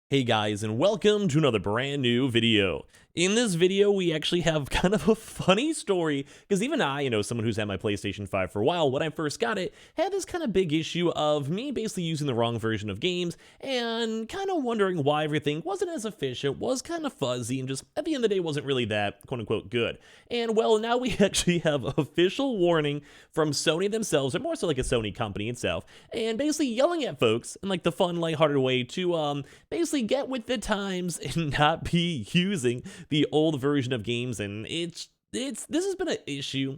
Hey guys, and welcome to another brand new video. In this video, we actually have kind of a funny story, because even I, someone who's had my PlayStation 5 for a while, when I first got it, had this kind of big issue of me basically using the wrong version of games, and kind of wondering why everything wasn't as efficient, was kind of fuzzy, and just, at the end of the day, wasn't really that, quote-unquote, good. And, well, now we actually have official warning from Sony themselves, or more so like a Sony company itself, and basically yelling at folks in, like, the fun, lighthearted way to, basically get with the times and not be using the old version of games. And this has been an issue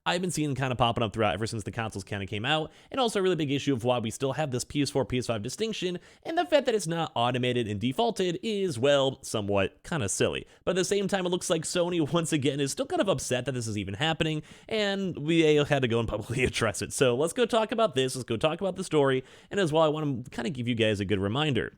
I've been seeing kind of popping up throughout ever since the consoles kind of came out, and also a really big issue of why we still have this PS4, PS5 distinction, and the fact that it's not automated and defaulted is, well, somewhat kind of silly. But at the same time, it looks like Sony, once again, is still kind of upset that this is even happening, and we had to go and publicly address it. So let's go talk about this, let's go talk about the story, and as well, I want to kind of give you guys a good reminder.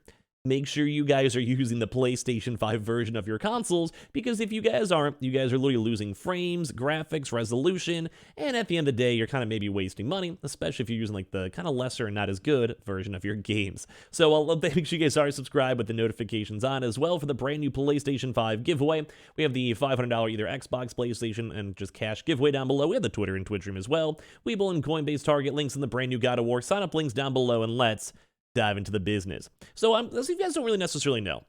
Make sure you guys are using the PlayStation 5 version of your consoles, because if you guys aren't, you guys are literally losing frames, graphics, resolution, and at the end of the day, you're kind of maybe wasting money, especially if you're using like the kind of lesser and not as good version of your games. So make sure you guys are subscribed with the notifications on as well for the brand new PlayStation 5 giveaway. We have the $500 either Xbox, PlayStation, and just cash giveaway down below. We have the Twitter and Twitch room as well. Webull and Coinbase Target links in the brand new God of War sign-up links down below, and let's dive into the business. So if you guys don't really necessarily know,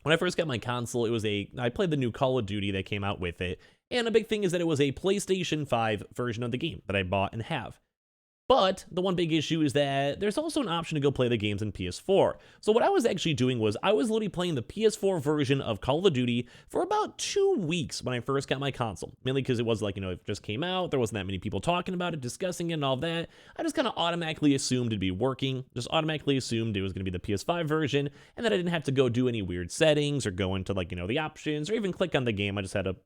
when I first got my console, I played the new Call of Duty that came out with it, and a big thing is that it was a PlayStation 5 version of the game that I bought and have. But the one big issue is that there's also an option to go play the games in PS4. So what I was actually doing was I was literally playing the PS4 version of Call of Duty for about 2 weeks when I first got my console. Mainly because it was like, it just came out, there wasn't that many people talking about it, discussing it and all that. I just kind of automatically assumed it'd be working, just automatically assumed it was going to be the PS5 version, and that I didn't have to go do any weird settings or go into like, the options or even click on the game. I just had to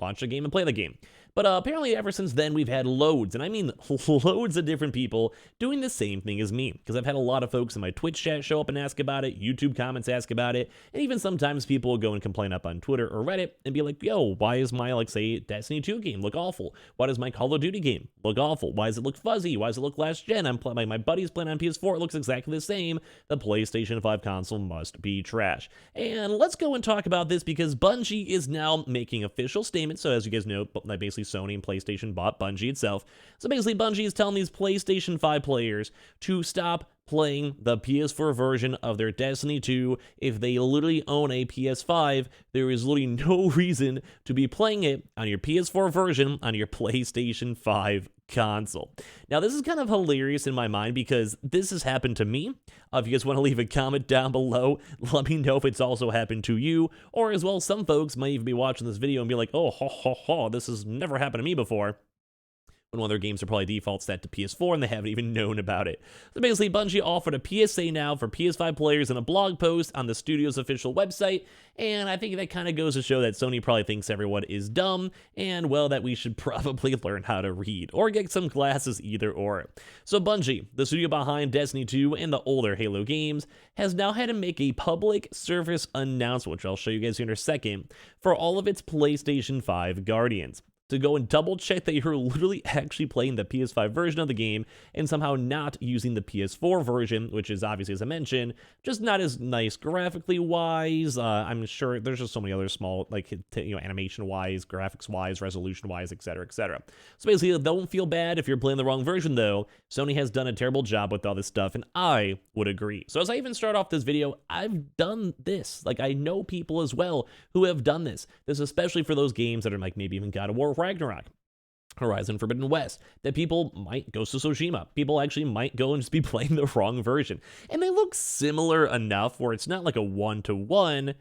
launch the game and play the game. But apparently ever since then, we've had loads, and I mean loads of different people doing the same thing as me. Because I've had a lot of folks in my Twitch chat show up and ask about it, YouTube comments ask about it, and even sometimes people will go and complain up on Twitter or Reddit and be like, yo, why is my, like, say, Destiny 2 game look awful? Why does my Call of Duty game look awful? Why does it look fuzzy? Why does it look last gen? My buddy's playing on PS4, it looks exactly the same. The PlayStation 5 console must be trash. And let's go and talk about this, because Bungie is now making official statements. So as you guys know, basically Sony and PlayStation bought Bungie itself. So basically Bungie is telling these PlayStation 5 players to stop playing the PS4 version of their Destiny 2. If they literally own a PS5, there is literally no reason to be playing it on your PS4 version on your PlayStation 5 console. Now, this is kind of hilarious in my mind, because this has happened to me. If you guys want to leave a comment down below, let me know if it's also happened to you, or as well, some folks might even be watching this video and be like, oh, this has never happened to me before, when one of their games are probably default set to PS4 and they haven't even known about it. So basically, Bungie offered a PSA now for PS5 players in a blog post on the studio's official website, and I think that kind of goes to show that Sony probably thinks everyone is dumb, and, well, that we should probably learn how to read, or get some classes, either or. So Bungie, the studio behind Destiny 2 and the older Halo games, has now had to make a public service announcement, which I'll show you guys here in a second, for all of its PlayStation 5 Guardians, to go and double check that you're literally actually playing the PS5 version of the game and somehow not using the PS4 version, which is obviously, as I mentioned, just not as nice graphically wise. I'm sure there's just so many other small, like, animation wise, graphics wise, resolution wise, etc., etc. So basically, don't feel bad if you're playing the wrong version, though. Sony has done a terrible job with all this stuff, and I would agree. So as I even start off this video, I've done this. Like, I know people as well who have done this. This especially for those games that are like maybe even God of War Ragnarok, Horizon Forbidden West, that people might, Ghost of Tsushima, people actually might go and just be playing the wrong version. And they look similar enough where it's not like a one-to-one,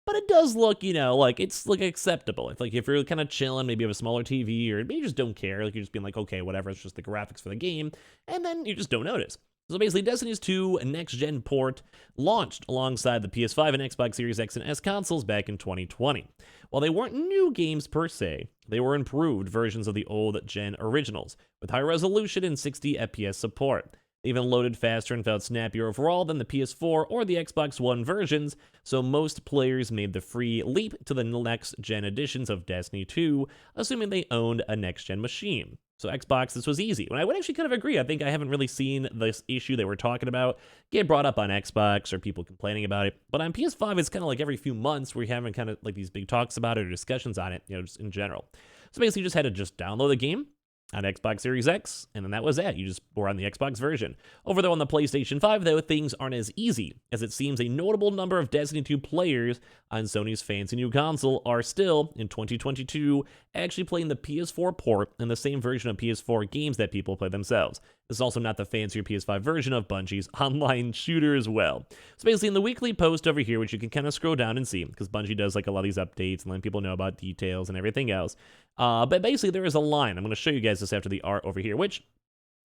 but it does look, like it's like acceptable. It's like if you're kind of chilling, maybe you have a smaller TV, or maybe you just don't care, like you're just being like, okay, whatever, it's just the graphics for the game, and then you just don't notice. So basically, Destiny's 2 next-gen port launched alongside the PS5 and Xbox Series X and S consoles back in 2020. While they weren't new games per se, they were improved versions of the old-gen originals, with high resolution and 60 FPS support. They even loaded faster and felt snappier overall than the PS4 or the Xbox One versions, so most players made the free leap to the next-gen editions of Destiny 2, assuming they owned a next-gen machine. So Xbox, this was easy. And I would actually kind of agree. I think I haven't really seen this issue they were talking about get brought up on Xbox or people complaining about it. But on PS5, it's kind of like every few months we're having kind of like these big talks about it or discussions on it, just in general. So basically, you just had to just download the game on Xbox Series X, and then that was that. You just were on the Xbox version. Over there on the PlayStation 5, though, things aren't as easy, as it seems a notable number of Destiny 2 players on Sony's fancy new console are still, in 2022, actually playing the PS4 port and the same version of PS4 games that people play themselves. This is also not the fancier PS5 version of Bungie's online shooter as well. So basically, in the weekly post over here, which you can kind of scroll down and see, because Bungie does like a lot of these updates and letting people know about details and everything else. But basically, there is a line. I'm going to show you guys this after the art over here, which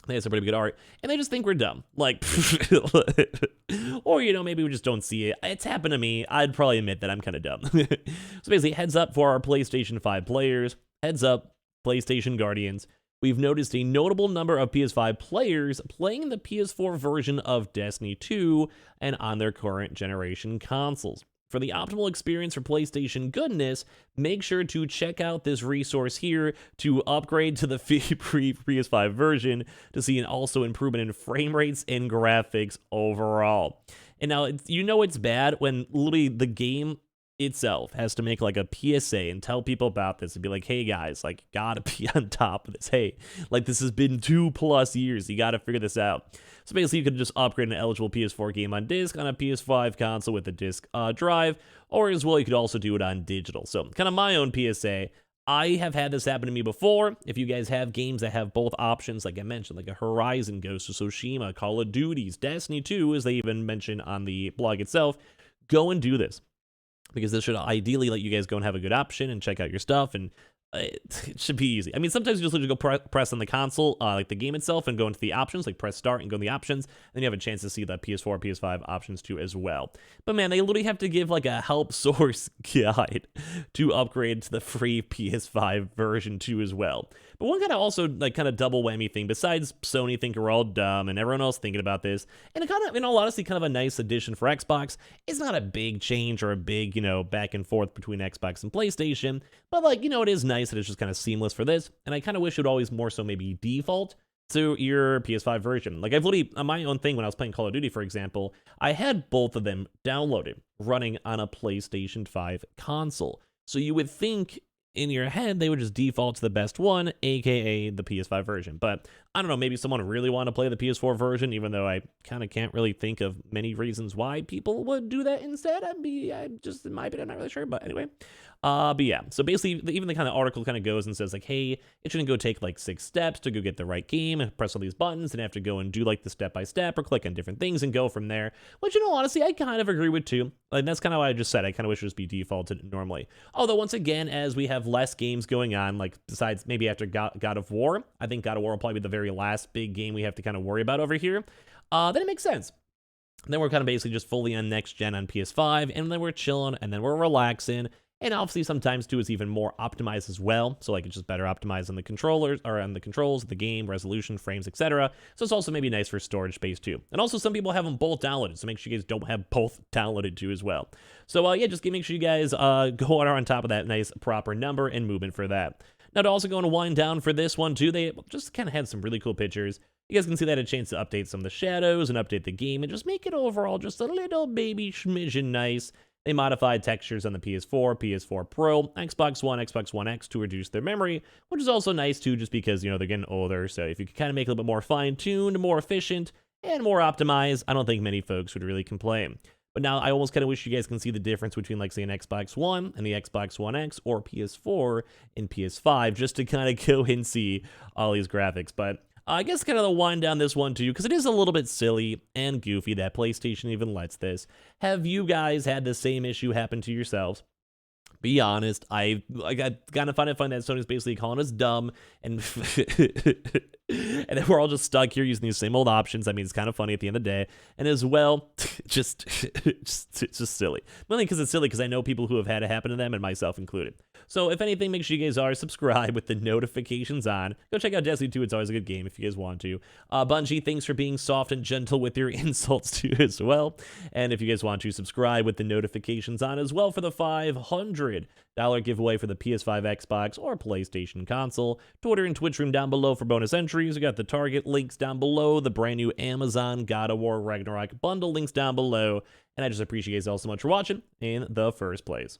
I think it's a pretty good art, and they just think we're dumb. Like, or, maybe we just don't see it. It's happened to me. I'd probably admit that I'm kind of dumb. So basically, heads up for our PlayStation 5 players. Heads up, PlayStation Guardians. We've noticed a notable number of PS5 players playing the PS4 version of Destiny 2 and on their current generation consoles. For the optimal experience for PlayStation goodness, make sure to check out this resource here to upgrade to the free PS5 version to see an also improvement in frame rates and graphics overall. And now, it's bad when literally the game itself has to make like a PSA and tell people about this and be like, hey guys, like, gotta be on top of this. Hey, like, this has been 2+ years. You gotta figure this out. So basically, you could just upgrade an eligible PS4 game on disc on a PS5 console with a disc drive, or as well, you could also do it on digital. So kind of my own PSA. I have had this happen to me before. If you guys have games that have both options, like I mentioned, like a Horizon, Ghost of Tsushima, Call of Duties, Destiny 2, as they even mentioned on the blog itself, go and do this. Because this should ideally let you guys go and have a good option and check out your stuff, and it should be easy. I mean, sometimes you just literally go press on the console, like the game itself, and go into the options, like press start and go in the options, and you have a chance to see the PS4, PS5 options too as well. But man, they literally have to give like a help source guide to upgrade to the free PS5 version too as well. But one kind of also like kind of double whammy thing, besides Sony thinking we're all dumb and everyone else thinking about this, and it kind of, in all honesty, kind of a nice addition for Xbox. It's not a big change or a big, back and forth between Xbox and PlayStation, but like, it is nice that it's just kind of seamless for this, and I kind of wish it would always more so maybe default to your PS5 version. Like, I've literally, on my own thing, when I was playing Call of Duty, for example, I had both of them downloaded, running on a PlayStation 5 console. So you would think in your head they would just default to the best one, aka the PS5 version. But I don't know, maybe someone really want to play the PS4 version, even though I kind of can't really think of many reasons why people would do that instead. I'm just, in my opinion, I'm not really sure, but anyway. But yeah, so basically, even the kind of article kind of goes and says like, hey, it shouldn't go take like 6 steps to go get the right game and press all these buttons and have to go and do like the step-by-step or click on different things and go from there, which, honestly, I kind of agree with too. Like, that's kind of what I just said. I kind of wish it would just be defaulted normally. Although, once again, as we have less games going on, like besides maybe after God of War, I think God of War will probably be the very last big game we have to kind of worry about over here, then it makes sense. Then we're kind of basically just fully on next gen on PS5, and then we're chilling, and then we're relaxing. And obviously sometimes too it's even more optimized as well. So like it's just better optimized on the controllers or on the controls, the game, resolution, frames, etc. So it's also maybe nice for storage space too. And also some people have them both downloaded, so make sure you guys don't have both downloaded too as well. So yeah, just make sure you guys go on top of that nice proper number and movement for that. Now to also go and wind down for this one too, they just kind of had some really cool pictures. You guys can see that a chance to update some of the shadows and update the game and just make it overall just a little baby schmidgen nice. They modified textures on the PS4, PS4 Pro, Xbox One, Xbox One X to reduce their memory, which is also nice too, just because, they're getting older. So if you could kind of make it a little bit more fine-tuned, more efficient, and more optimized, I don't think many folks would really complain. But now I almost kind of wish you guys can see the difference between, like, say, an Xbox One and the Xbox One X or PS4 and PS5, just to kind of go and see all these graphics. But I guess kind of the wind down this one too, because it is a little bit silly and goofy that PlayStation even lets this. Have you guys had the same issue happen to yourselves? Be honest, I kind of find it funny that Sony's basically calling us dumb, and and then we're all just stuck here using these same old options. I mean, it's kind of funny at the end of the day, and as well, just silly. Mainly because it's silly, because I know people who have had it happen to them, and myself included. So if anything, make sure you guys are subscribed with the notifications on. Go check out Destiny 2. It's always a good game if you guys want to. Bungie, thanks for being soft and gentle with your insults too as well. And if you guys want to subscribe with the notifications on as well for the $500 giveaway for the PS5, Xbox, or PlayStation console. Twitter and Twitch room down below for bonus entries. We got the Target links down below, the brand new Amazon God of War Ragnarok bundle links down below. And I just appreciate you guys all so much for watching in the first place.